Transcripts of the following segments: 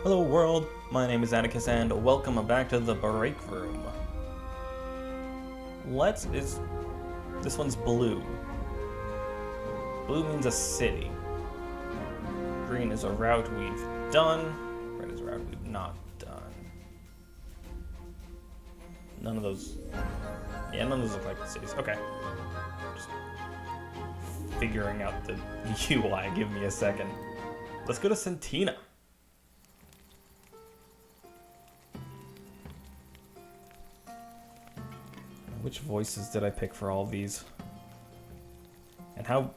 Hello world, my name is Atticus and welcome back to the break room. This one's blue. Blue means a city. Green is a route we've done. Red is a route we've not done. None of those look like the cities. Okay. Just figuring out the UI, give me a second. Let's go to Santina. Which voices did I pick for all of these? And how'd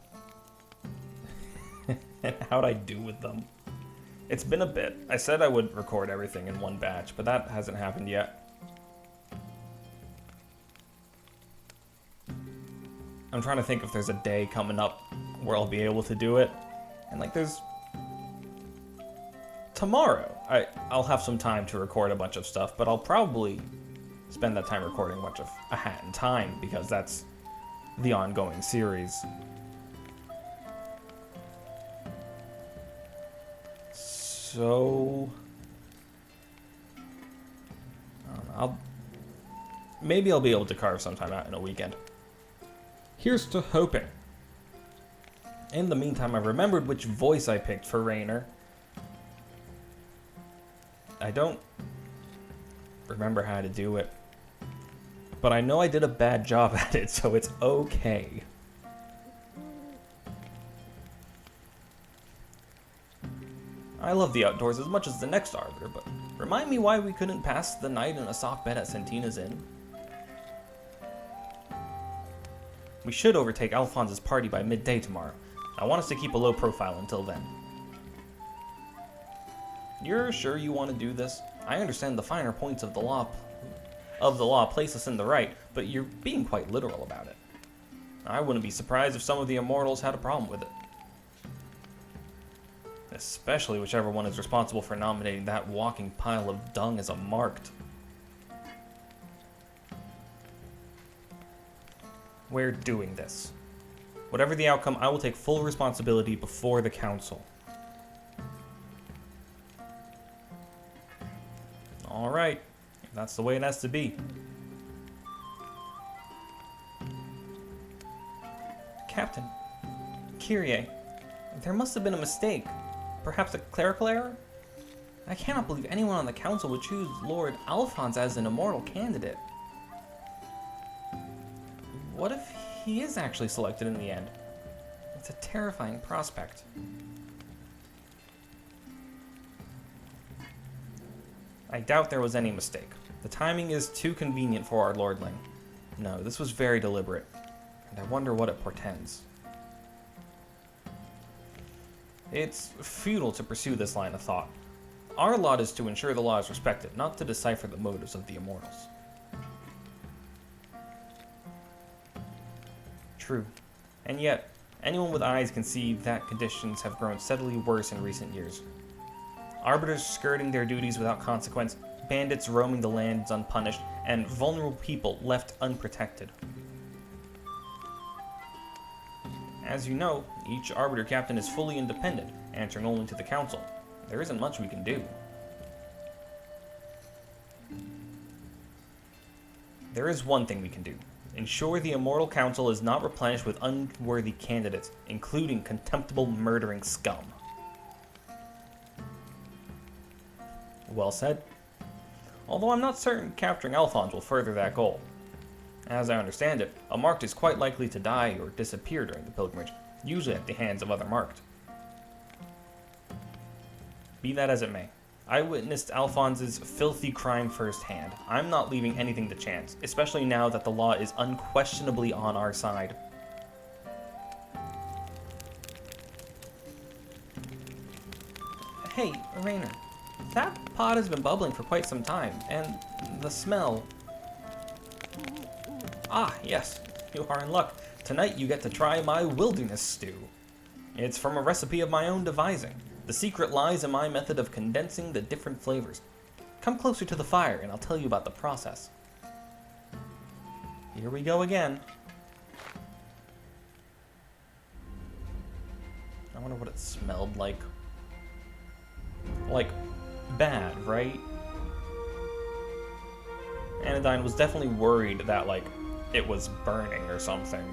I do with them? It's been a bit. I said I would record everything in one batch, but that hasn't happened yet. I'm trying to think if there's a day coming up where I'll be able to do it. And there's... Tomorrow, I'll have some time to record a bunch of stuff, but I'll probably spend that time recording a bunch of A Hat in Time, because that's the ongoing series. So... I don't know, maybe I'll be able to carve sometime out in a weekend. Here's to hoping. In the meantime, I remembered which voice I picked for Rainer. I don't remember how to do it, but I know I did a bad job at it, so it's okay. I love the outdoors as much as the next Arbiter, but remind me why we couldn't pass the night in a soft bed at Santina's Inn. We should overtake Alphonse's party by midday tomorrow. I want us to keep a low profile until then. You're sure you want to do this? I understand the finer points of the law place us in the right, but you're being quite literal about it. I wouldn't be surprised if some of the immortals had a problem with it. Especially whichever one is responsible for nominating that walking pile of dung as a marked. We're doing this. Whatever the outcome, I will take full responsibility before the council. Alright, that's the way it has to be. Captain, Kyrie, there must have been a mistake. Perhaps a clerical error? I cannot believe anyone on the council would choose Lord Alphonse as an immortal candidate. What if he is actually selected in the end? It's a terrifying prospect. I doubt there was any mistake. The timing is too convenient for our lordling. No, this was very deliberate, and I wonder what it portends. It's futile to pursue this line of thought. Our lot is to ensure the law is respected, not to decipher the motives of the immortals. True. And yet, anyone with eyes can see that conditions have grown steadily worse in recent years. Arbiters skirting their duties without consequence, bandits roaming the lands unpunished, and vulnerable people left unprotected. As you know, each Arbiter captain is fully independent, answering only to the council. There isn't much we can do. There is one thing we can do. Ensure the Immortal Council is not replenished with unworthy candidates, including contemptible murdering scum. Well said. Although I'm not certain capturing Alphonse will further that goal. As I understand it, a marked is quite likely to die or disappear during the pilgrimage, usually at the hands of other marked. Be that as it may, I witnessed Alphonse's filthy crime firsthand. I'm not leaving anything to chance, especially now that the law is unquestionably on our side. Hey, Rainer, that pot has been bubbling for quite some time, and the smell... Ah, yes, you are in luck. Tonight you get to try my wilderness stew. It's from a recipe of my own devising. The secret lies in my method of condensing the different flavors. Come closer to the fire and I'll tell you about the process. Here we go again. I wonder what it smelled like. Like bad, right? Anodyne was definitely worried that, like, it was burning or something.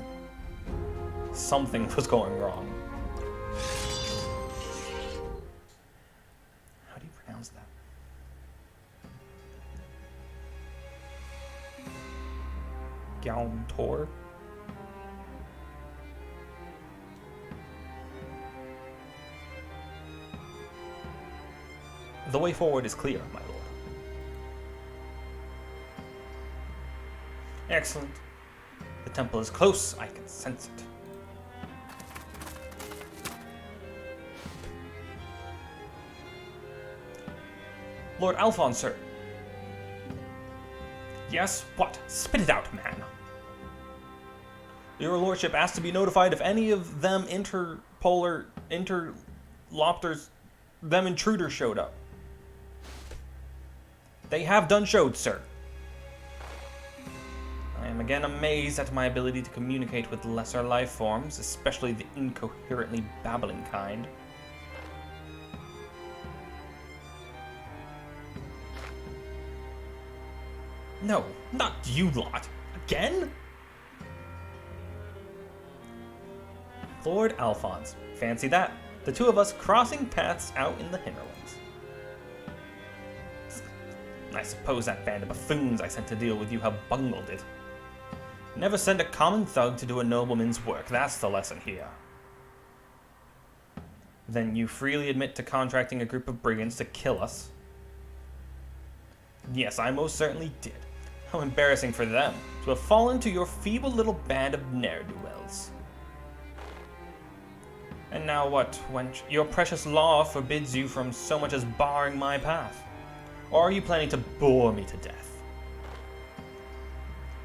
Something was going wrong. How do you pronounce that? Gauntor? The way forward is clear, my lord. Excellent. The temple is close, I can sense it. Lord Alphonse, sir. Yes, what? Spit it out, man. Your lordship asked to be notified if any of them interlopers, them intruders showed up. They have done showed, sir. I am again amazed at my ability to communicate with lesser life forms, especially the incoherently babbling kind. No, not you lot. Again? Lord Alphonse, fancy that. The two of us crossing paths out in the hinterlands. I suppose that band of buffoons I sent to deal with you have bungled it. Never send a common thug to do a nobleman's work, that's the lesson here. Then you freely admit to contracting a group of brigands to kill us? Yes, I most certainly did. How embarrassing for them to have fallen to your feeble little band of ne'er-do-wells. And now what, wench? Your precious law forbids you from so much as barring my path. Or are you planning to bore me to death?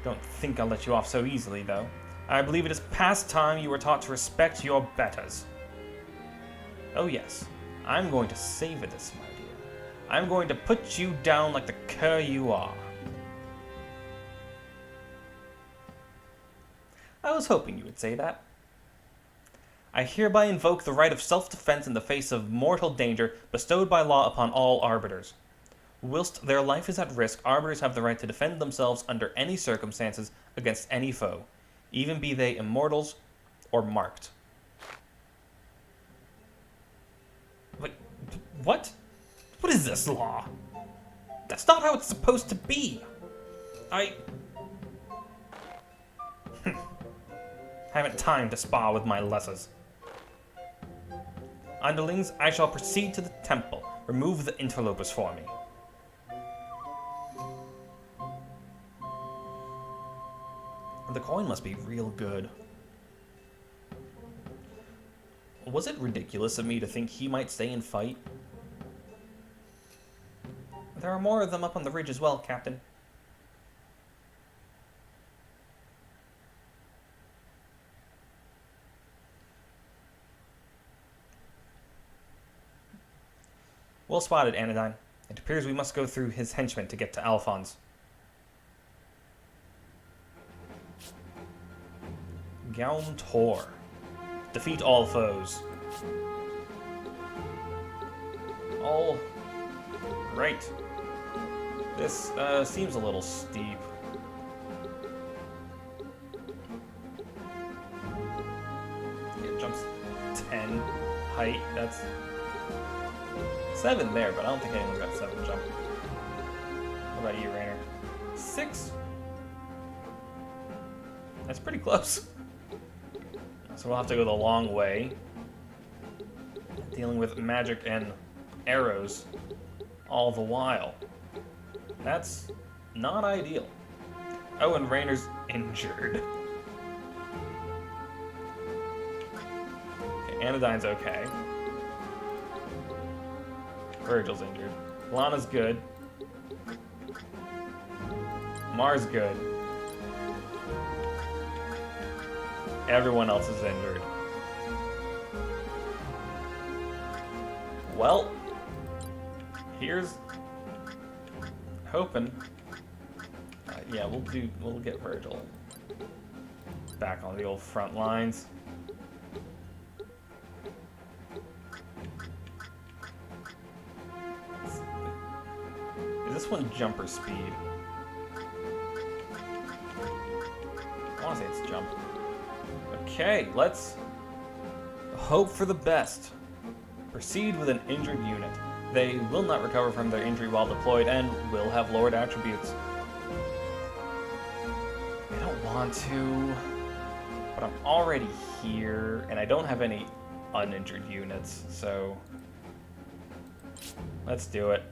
Don't think I'll let you off so easily, though. I believe it is past time you were taught to respect your betters. Oh yes, I'm going to savor this, my dear. I'm going to put you down like the cur you are. I was hoping you would say that. I hereby invoke the right of self-defense in the face of mortal danger bestowed by law upon all arbiters. Whilst their life is at risk, arbiters have the right to defend themselves under any circumstances against any foe, even be they immortals or marked. Wait, what? What is this law? That's not how it's supposed to be. I haven't time to spar with my lessers. Underlings, I shall proceed to the temple. Remove the interlopers for me. The coin must be real good. Was it ridiculous of me to think he might stay and fight? There are more of them up on the ridge as well, Captain. Well spotted, Anodyne. It appears we must go through his henchmen to get to Alphonse. Gauntor. Defeat all foes. All right. This seems a little steep. It jumps 10 height. That's 7 there, but I don't think anyone's got 7 jump. What about you, Rainer? 6? That's pretty close. So we'll have to go the long way. Dealing with magic and arrows all the while. That's not ideal. Oh, and Rainer's injured. Okay, Anodyne's okay. Virgil's injured. Lana's good. Mar's good. Everyone else is injured. Well, here's hoping. Yeah, we'll get Virgil back on the old front lines. this one jump or speed? I want to say it's jump. Okay, let's hope for the best. Proceed with an injured unit. They will not recover from their injury while deployed and will have lowered attributes. I don't want to, but I'm already here, and I don't have any uninjured units, so let's do it.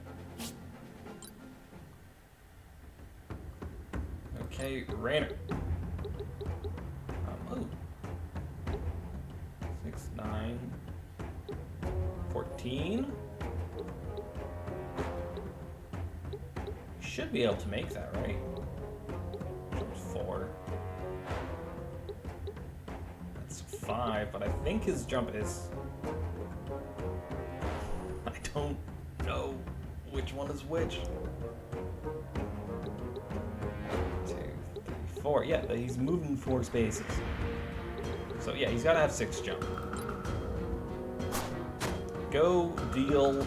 Okay, Rainer. Oh. 6, 9, 14. Should be able to make that, right? 4. That's 5, but I think his jump is... I don't know which one is which. 2, 3, 4. Yeah, but he's moving 4 spaces. So yeah, he's got to have 6 jump. Go deal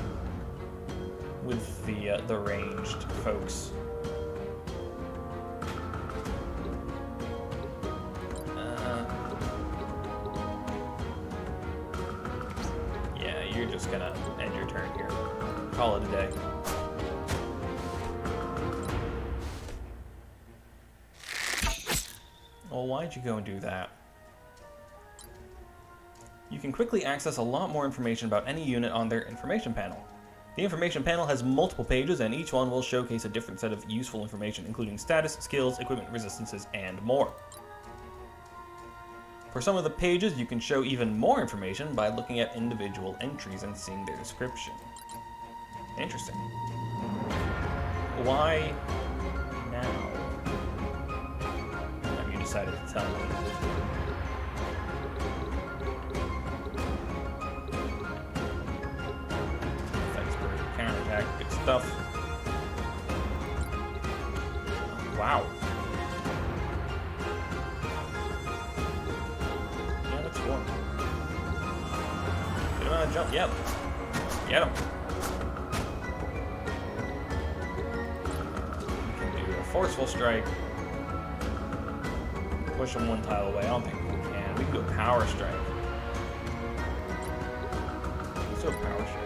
with the ranged folks. Yeah, you're just gonna end your turn here. Call it a day. Well, why'd you go and do that? You can quickly access a lot more information about any unit on their information panel. The information panel has multiple pages, and each one will showcase a different set of useful information, including status, skills, equipment resistances, and more. For some of the pages, you can show even more information by looking at individual entries and seeing their description. Interesting. Why now have you decided to tell me? Counterattack, good stuff. Wow. Yeah, that's one. Good amount of jump. Yep. Get him. You can do a forceful strike. Push him one tile away. I don't think we can. We can do a power strike. Let's do a power strike.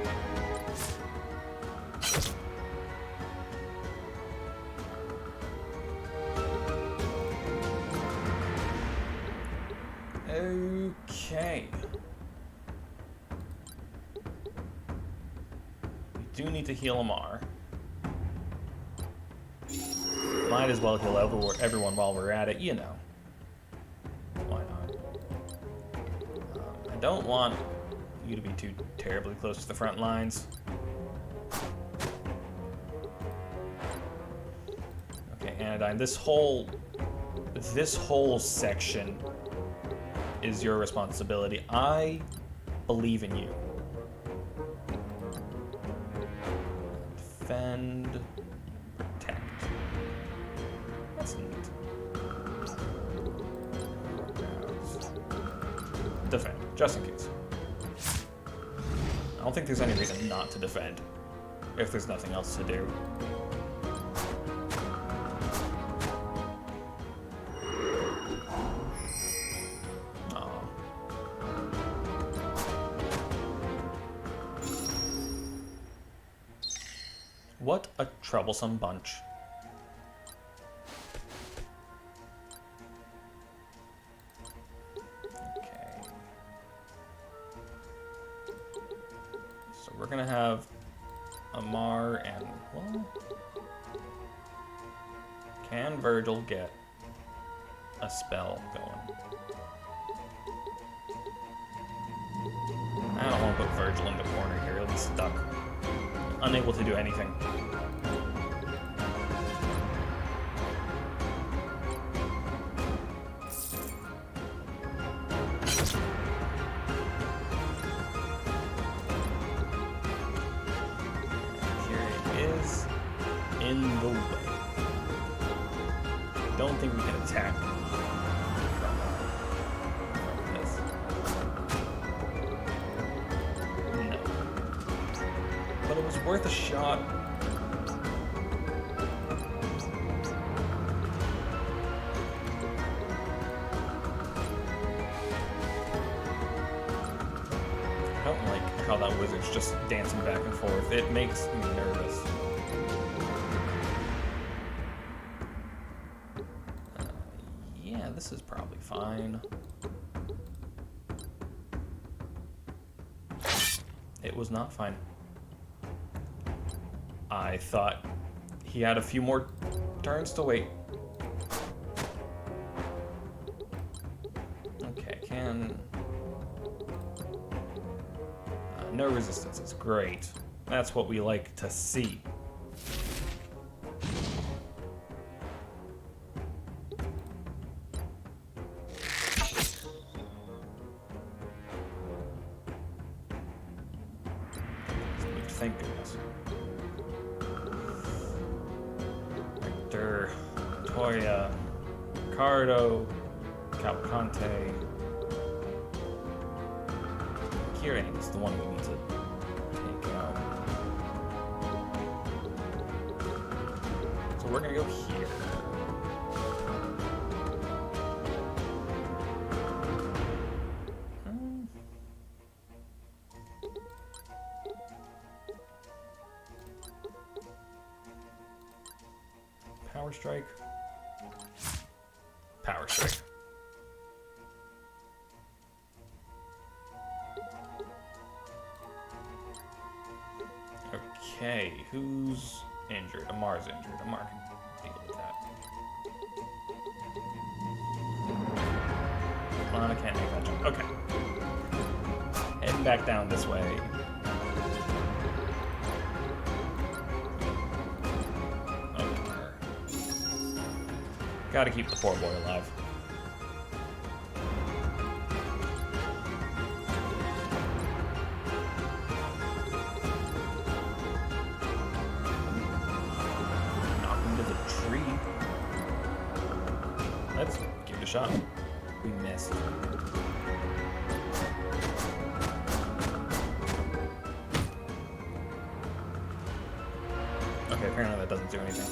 Okay. We do need to heal Amar. Might as well heal everyone while we're at it, you know. Why not? I don't want you to be too terribly close to the front lines. Okay, Anodyne, this whole section is your responsibility. I believe in you. Defend, protect. That's neat. Defend, just in case. I don't think there's any reason not to defend if there's nothing else to do. What a troublesome bunch. Okay. So we're gonna have Amar and, well, can Virgil get a spell going? I don't want to put Virgil in the corner here, he'll be stuck. Unable to do anything. Here it is in the way. Don't think we can attack from this. No. But it was worth a shot. how that wizard's just dancing back and forth. It makes me nervous. Yeah, this is probably fine. It was not fine. I thought he had a few more turns to wait. Okay, no resistance is great. That's what we like to see. Thank goodness. Arbiter, Toya, Ricardo, Cavalcante. Kieran is the one we need to take out. So we're gonna go here. Power Strike. Power Strike. Okay, who's injured? Amar's injured. Amar can deal with that. I can't make that jump. Okay. Heading back down this way. Gotta keep the poor boy alive. Knock him to the tree. Let's give it a shot. We missed. Okay, apparently that doesn't do anything.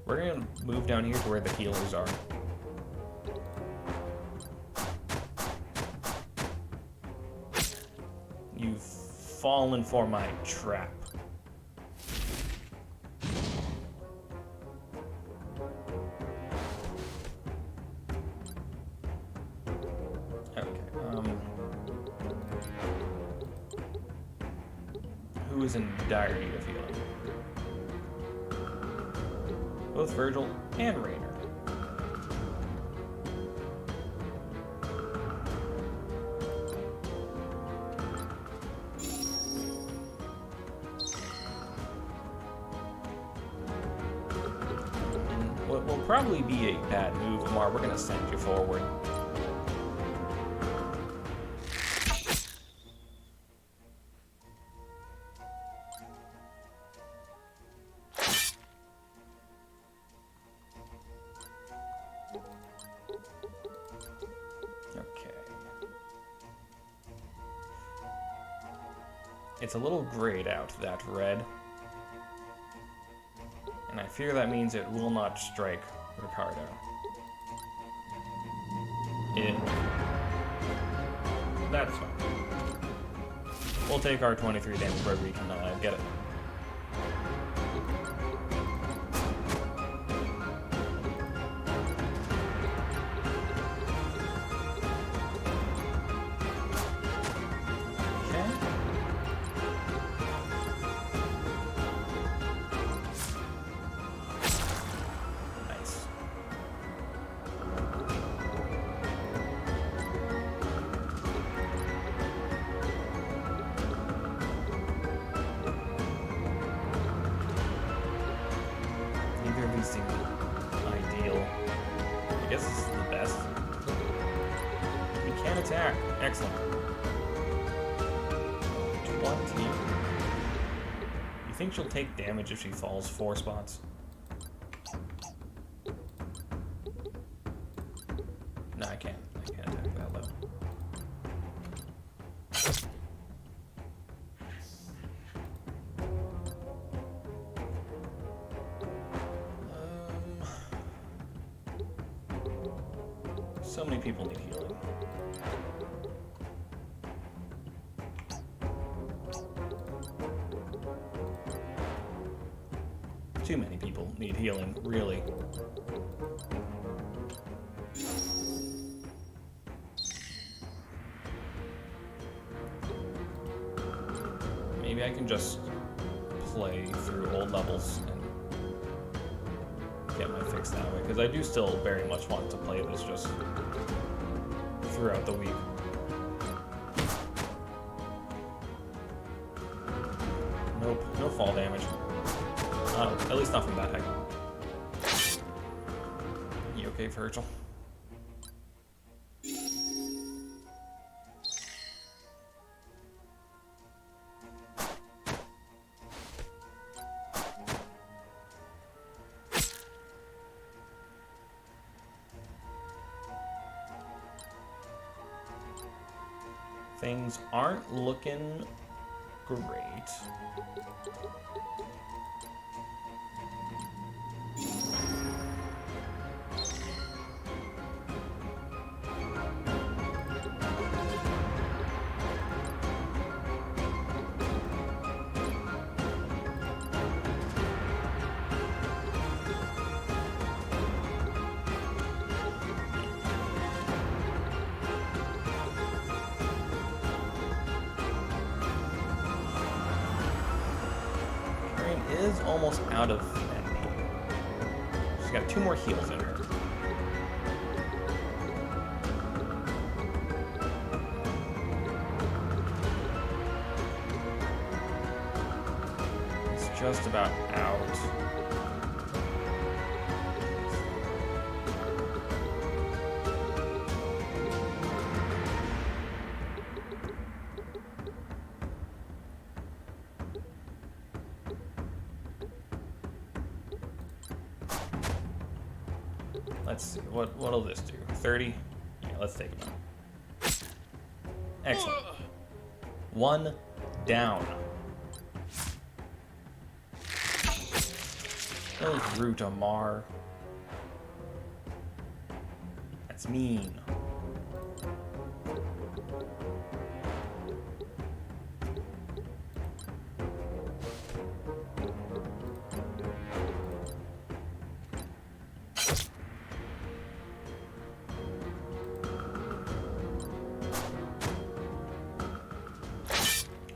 We're gonna move down here to where the healers are. You've fallen for my trap. Okay, who is in dire need of healing? Both Virgil and Raynor. What will probably be a bad move, Amar, we're going to send you forward. It's a little grayed out, that red. And I fear that means it will not strike Ricardo. That's fine. We'll take our 23 damage wherever we can get it. Seem ideal. I guess this is the best. We can attack. Excellent. 20. You think she'll take damage if she falls 4 spots? No, I can't. I can't attack that low. So many people need healing. Too many people need healing, really. Maybe I can just play through old levels and get my fix that way, because I do still very much want to play this just throughout the week. Nope, no fall damage. At least not from that height. You okay, Virgil? Things aren't looking great. Is almost out of energy. She's got 2 more heals in her. It's just about out. Let's see, what'll this do? 30? Yeah, let's take him out. Excellent. 1 down. Those Rutamar. That's mean.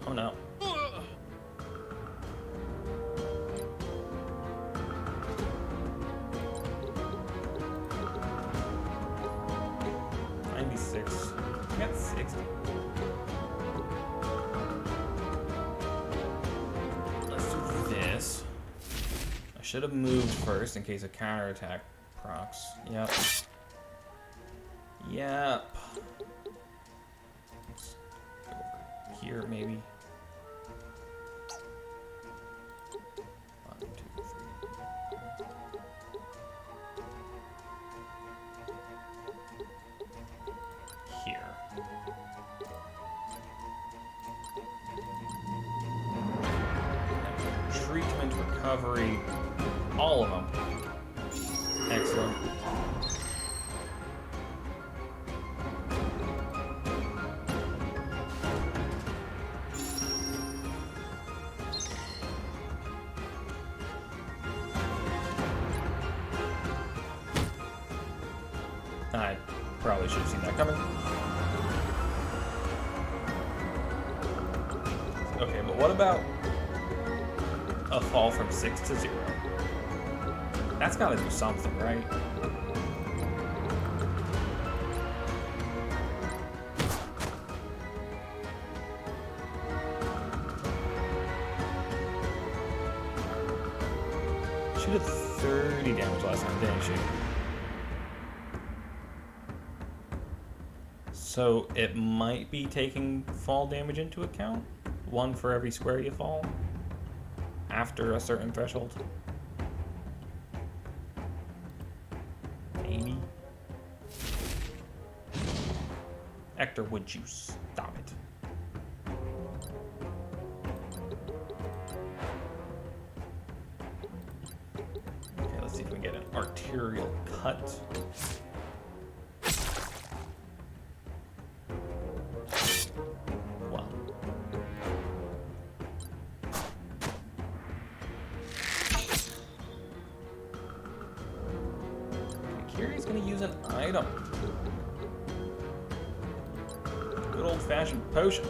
Oh no. I got 60. Let's do this. I should have moved first in case of counterattack procs. Yep. Yep. Let's go over here, maybe. 1, 2, 3. Here. Treatment, recovery, all of them. Excellent. I probably should have seen that coming. Okay, but what about a fall from 6 to 0? That's gotta do something, right? She did 30 damage last time, didn't she? So it might be taking fall damage into account? 1 for every square you fall? After a certain threshold? Maybe? Hector, would you stop it? Okay, let's see if we can get an arterial cut. Well. Kiri's gonna use an item. Good old-fashioned potion.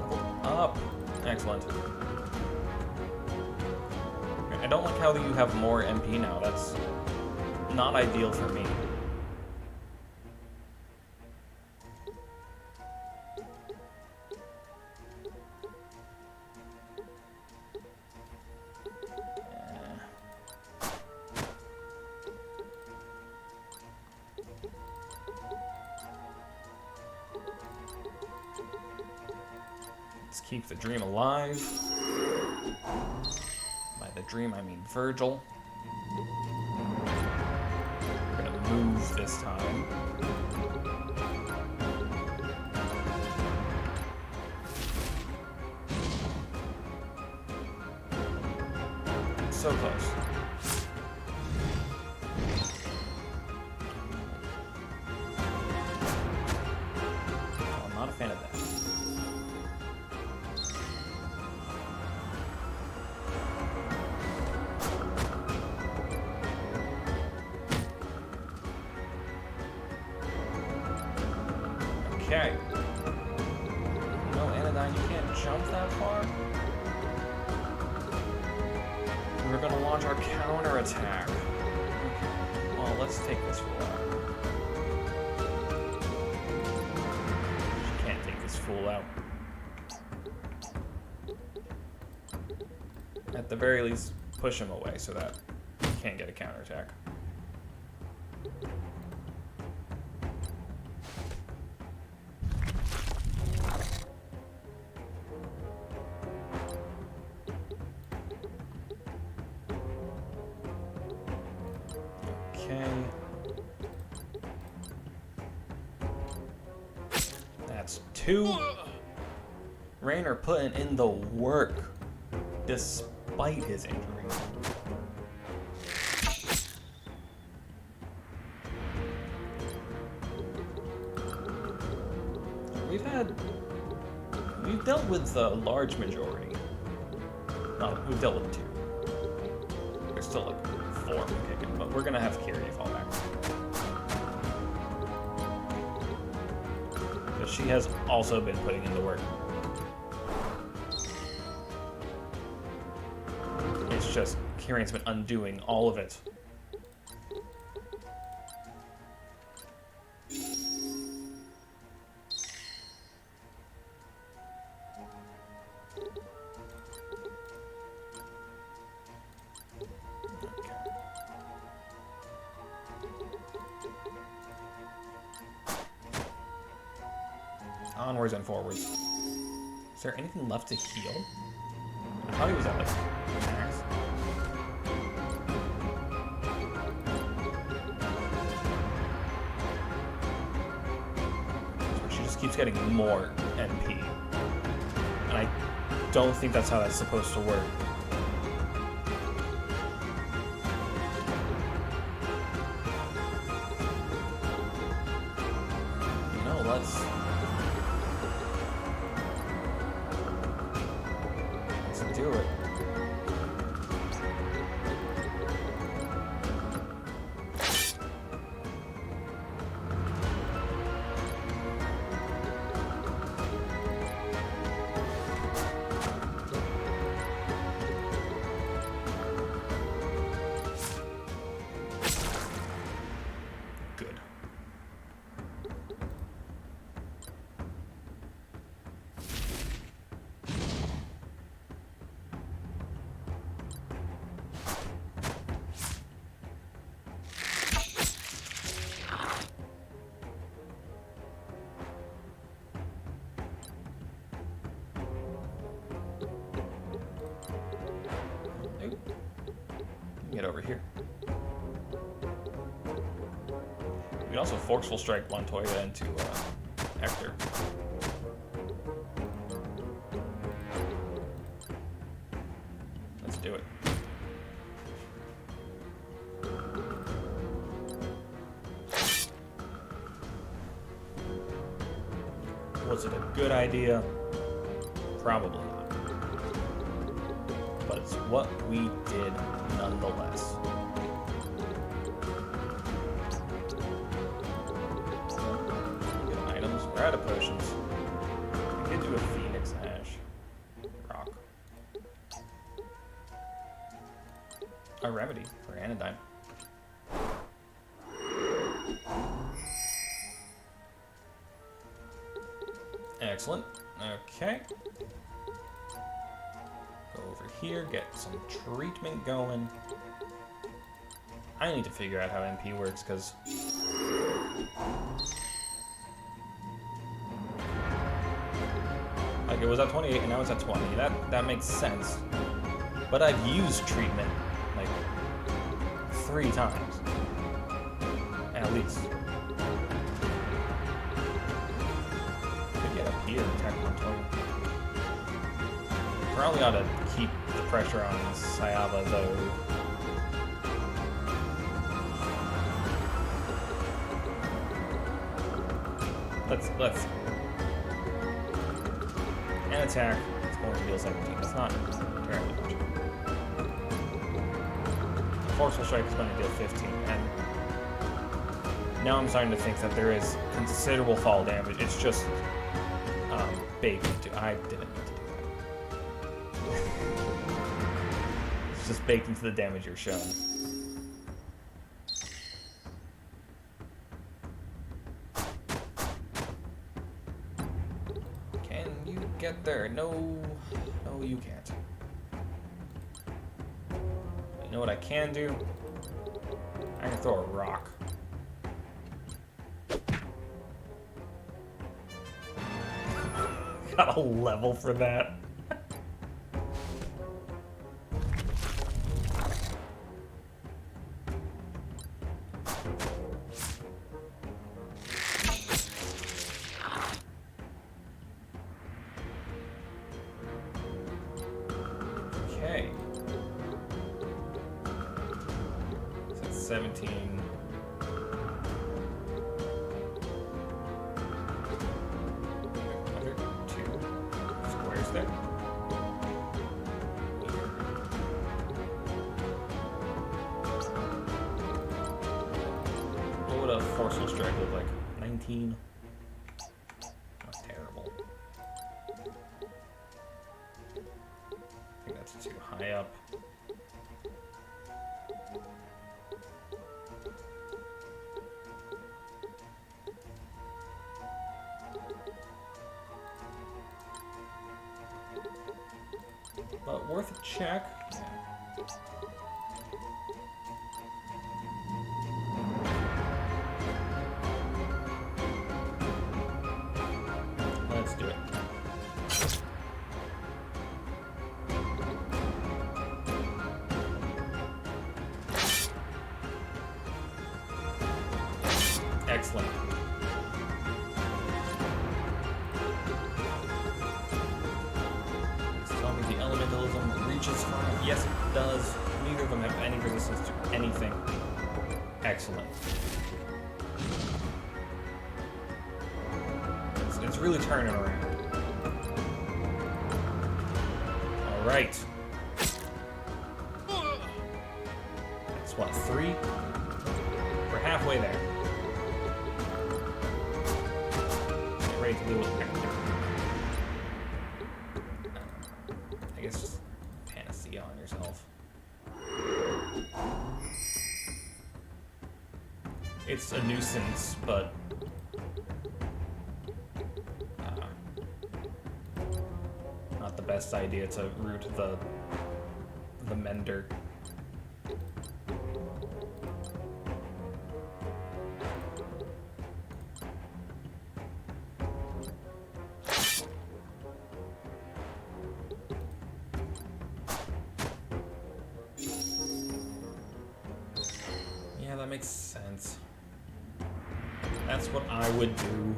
Level up. Excellent. I don't like how you have more MP now. That's not ideal for me. Let's keep the dream alive. By the dream, I mean Virgil. We're gonna move this time. So close. Oh, I'm not a fan of that. Okay. No, Anodyne, you can't jump that far. We're gonna launch our counterattack. Okay. Well, let's take this fool out. She can't take this fool out. At the very least, push him away so that he can't get a counterattack. Okay. That's 2. Raynor putting in the work despite his injury. We've dealt with the large majority. No, we've dealt with 2. There's still like 4 kicking, but we're gonna have Kiri fall back. But she has also been putting in the work. It's just Kiri's been undoing all of it. Onwards and forwards. Is there anything left to heal? I thought he was at like max. She just keeps getting more NP. And I don't think that's how that's supposed to work. You know, let's do it. Good. Get over here. also Forceful Strike Montoya into Hector. Let's do it. Was it a good idea? Probably not. But it's what we did nonetheless. Good items. We're out of potions. We could do a Phoenix Ash. Rock. A remedy for Anodyne. Excellent. Okay. Go over here, get some treatment going. I need to figure out how MP works, because... like, it was at 28 and now it's at 20. That makes sense. But I've used treatment, like, 3 times. At least. Here, attack Montoya. Probably ought to keep the pressure on Sayaba, though. Let's. And attack. It's going to deal 17. That's not terribly much. Forceful Strike is going to deal 15, and now I'm starting to think that there is considerable fall damage. It's just baked into. I didn't mean to do that. It's just baked into the damage you're shown. Can you get there? No, you can't. You know what I can do? I can throw a rock. Got a level for that. Okay. So that's 17. There. What would a Forceful Strike look like? 19? Not terrible. I think that's too high up. But worth a check. Let's do it. Excellent. The elementalism reaches far. Yes, it does. Neither of them have any resistance to anything. Excellent. It's really turning around. All right. That's what, 3? We're halfway there. Get ready to deal with it. I guess just panacea on yourself. It's a nuisance, but not the best idea to root the mender. Yeah, that makes sense. That's what I would do.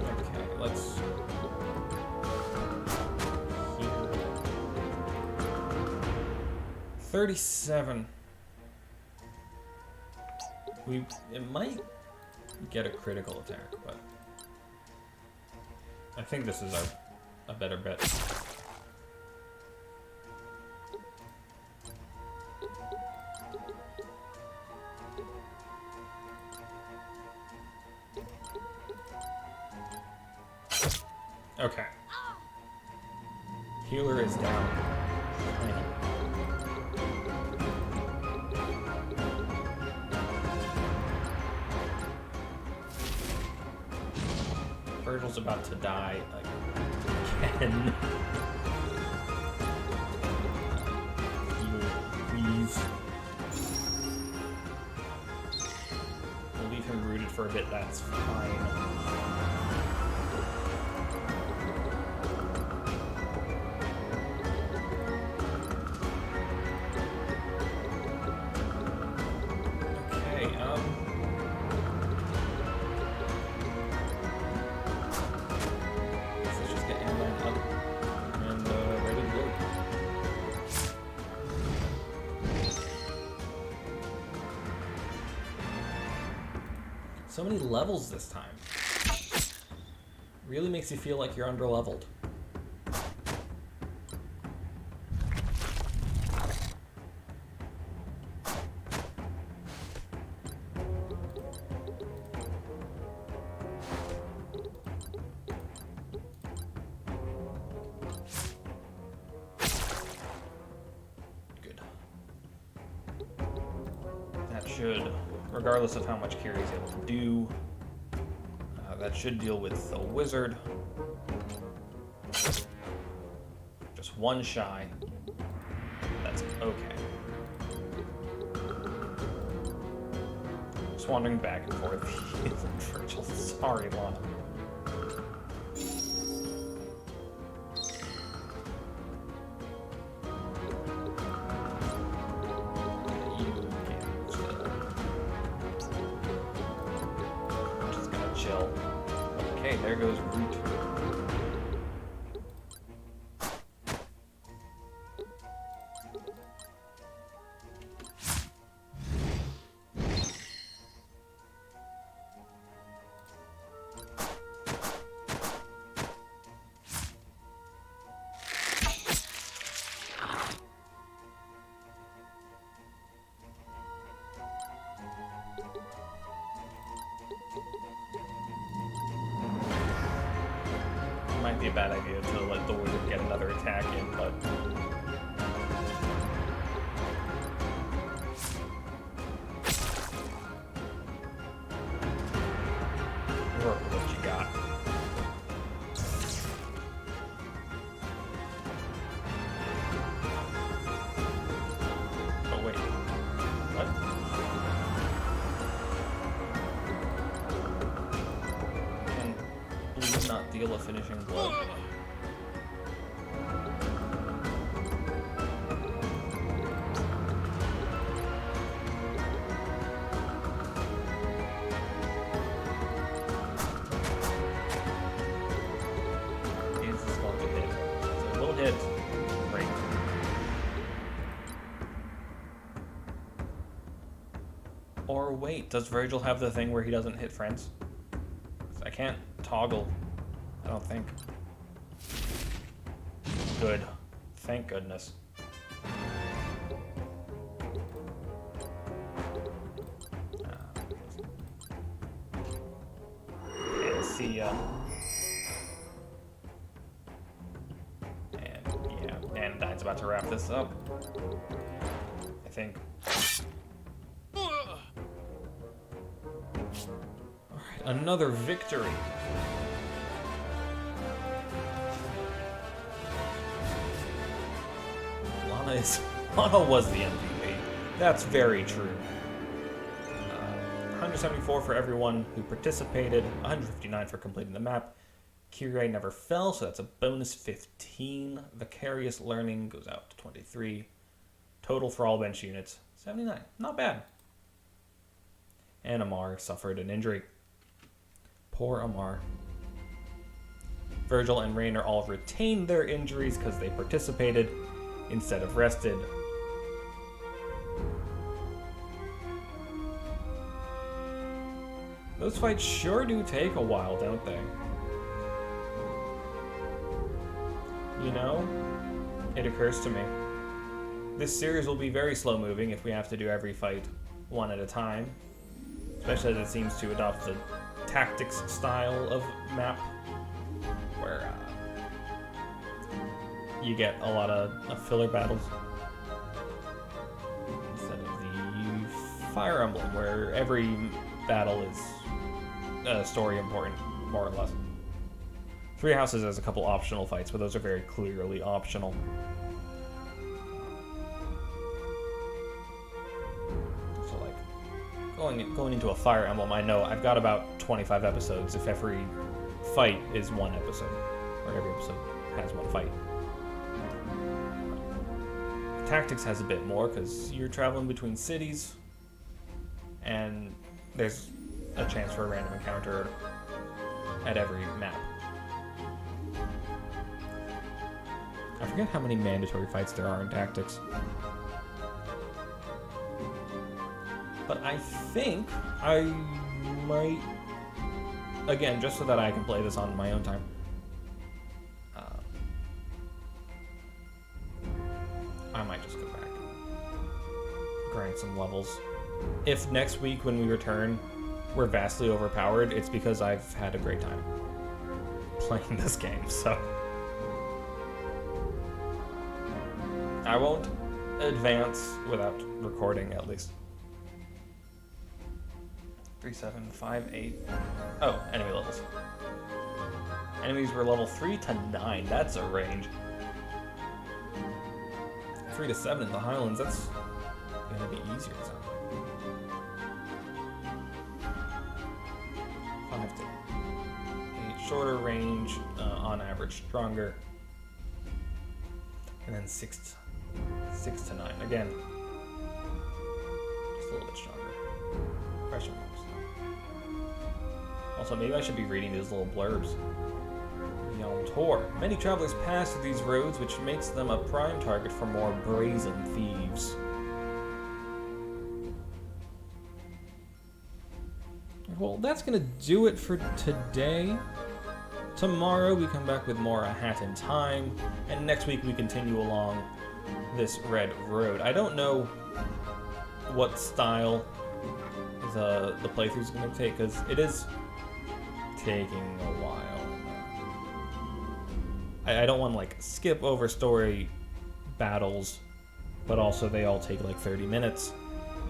Okay, let's... 37. It might get a critical attack, but I think this is a better bet. Okay. Healer is down. Virgil's about to die again. Please. We'll leave him rooted for a bit, that's fine. So many levels this time. Really makes you feel like you're under-leveled. Good. That should... regardless of how much Kiri's able to do, that should deal with the wizard. Just one shy. That's okay. Just wandering back and forth. Virgil, sorry, Lana. Okay, there goes Root. Might be a bad idea to let the wizard get another attack in, but... work with what you got. Oh wait. What? Please not deal a finishing blow. Is this going to hit? It will hit. Great. Or wait, does Virgil have the thing where he doesn't hit friends? I can't toggle, I don't think. Good. Thank goodness. And see ya. And yeah, Anodyne's about to wrap this up. I think. Alright, another victory. Lana was the MVP. That's very true. 274 for everyone who participated, 159 for completing the map. Kyrie never fell, so that's a bonus 15. Vicarious learning goes out to 23. Total for all bench units, 79. Not bad. And Amar suffered an injury. Poor Amar. Virgil and Rainer all retained their injuries because they participated instead of rested. Those fights sure do take a while, don't they? You know, it occurs to me, this series will be very slow-moving if we have to do every fight one at a time, especially as it seems to adopt the tactics style of map, where you get a lot of filler battles instead of the Fire Emblem, where every battle is story important, more or less. Three Houses has a couple optional fights, but those are very clearly optional. So, like, going into a Fire Emblem, I know I've got about 25 episodes if every fight is one episode, or every episode has one fight. Tactics has a bit more, because you're traveling between cities, and there's a chance for a random encounter at every map. I forget how many mandatory fights there are in Tactics. But I think I might, again, just so that I can play this on my own time, I might just go back, grind some levels. If next week when we return we're vastly overpowered, it's because I've had a great time playing this game, so I won't advance without recording, at least. 3, 7, 5, 8. Oh, enemy levels. Enemies were level 3 to 9. That's a range. 3 to 7 in the Highlands. That's gonna be easier. So. 5 to 8. Shorter range, on average stronger. And then 6 to 9. Again, just a little bit stronger. Pressure marks. Also, maybe I should be reading these little blurbs. Yom Tor. Many travelers pass through these roads, which makes them a prime target for more brazen thieves. Well, that's gonna do it for today. Tomorrow we come back with more A Hat in Time, and next week we continue along this red road. I don't know what style the playthrough is going to take, because it is taking a while. I don't want to like skip over story battles, but also they all take like 30 minutes,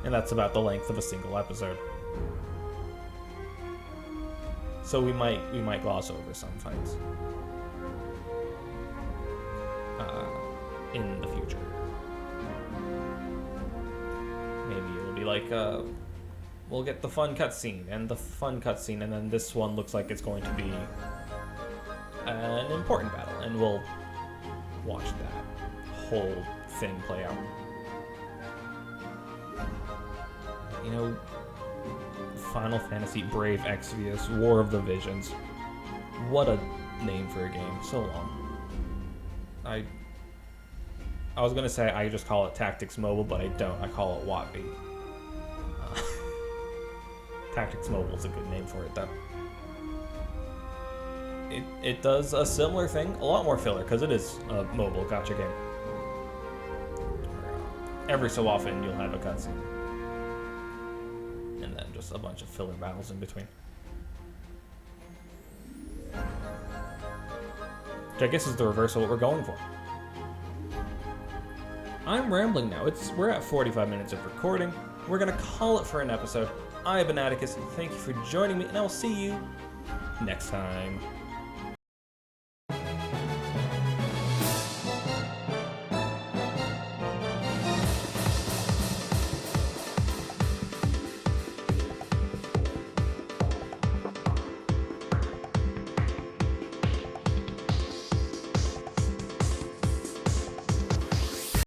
and that's about the length of a single episode. So we might gloss over some fights in the future. Maybe it'll be like we'll get the fun cutscene and the fun cutscene, and then this one looks like it's going to be an important battle, and we'll watch that whole thing play out. You know, Final Fantasy Brave Exvius, War of the Visions. What a name for a game. So long. I was going to say I just call it Tactics Mobile, but I don't. I call it WATB. Tactics Mobile is a good name for it, though. It does a similar thing, a lot more filler, because it is a mobile gacha game. Every so often you'll have a cutscene. And then just a bunch of filler battles in between. Which I guess is the reverse of what we're going for. I'm rambling now. We're at 45 minutes of recording. We're going to call it for an episode. I've been Atticus. Thank you for joining me, and I'll see you next time.